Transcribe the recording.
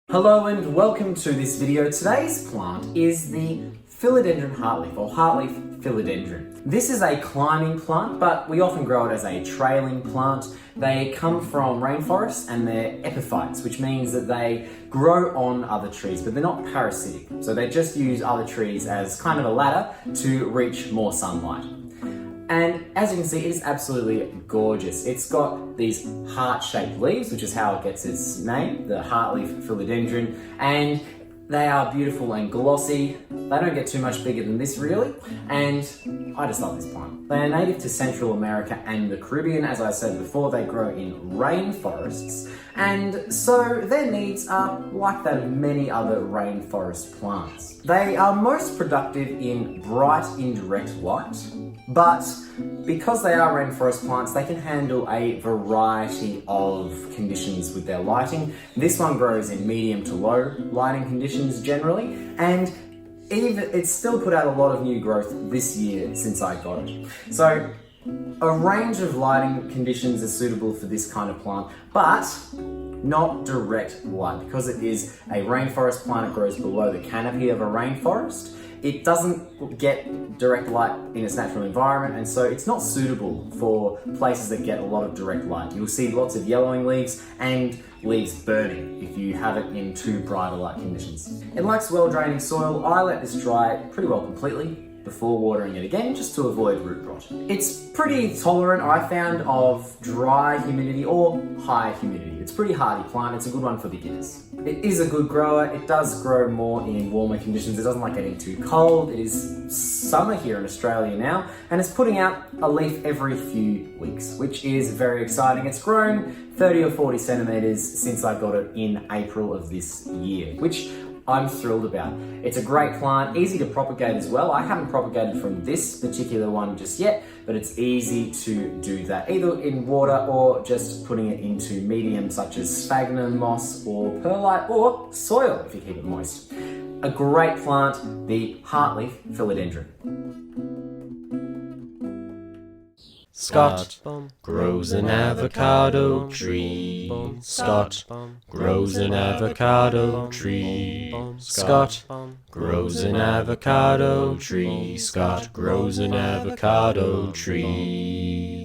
Hello and welcome to this video. Today's plant is the Philodendron Heartleaf, or Heartleaf Philodendron. This is a climbing plant, but we often grow it as a trailing plant. They come from rainforests and they're epiphytes, which means that they grow on other trees, but they're not parasitic. So they just use other trees as kind of a ladder to reach more sunlight. And as you can see, it is absolutely gorgeous. It's got these heart-shaped leaves, which is how it gets its name, the Heartleaf Philodendron, and they are beautiful and glossy. They don't get too much bigger than this really, and I just love this plant. They are native to Central America and the Caribbean. As I said before, they grow in rainforests, and so their needs are like that of many other rainforest plants. They are most productive in bright indirect light, but because they are rainforest plants, they can handle a variety of conditions with their lighting. This one grows in medium to low lighting conditions generally, and it's still put out a lot of new growth this year since I got it. So a range of lighting conditions are suitable for this kind of plant, but not direct light. Because it is a rainforest plant, it grows below the canopy of a rainforest. It doesn't get direct light in its natural environment, and so it's not suitable for places that get a lot of direct light. You'll see lots of yellowing leaves and leaves burning if you have it in too bright a light conditions. It likes well-draining soil. I let this dry pretty well completely before watering it again, just to avoid root rot. It's pretty tolerant, I found, of dry humidity or high humidity. It's a pretty hardy plant. It's a good one for beginners. It is a good grower. It does grow more in warmer conditions. It doesn't like getting too cold. It is summer here in Australia now, and it's putting out a leaf every few weeks, which is very exciting. It's grown 30 or 40 centimeters since I got it in April of this year, which I'm thrilled about. It's a great plant, easy to propagate as well. I haven't propagated from this particular one just yet, but it's easy to do that, either in water or just putting it into medium such as sphagnum moss or perlite or soil if you keep it moist. A great plant, the Heartleaf Philodendron. Scott grows an avocado tree. Scott grows an avocado tree. Scott grows an avocado tree. Scott grows an avocado tree.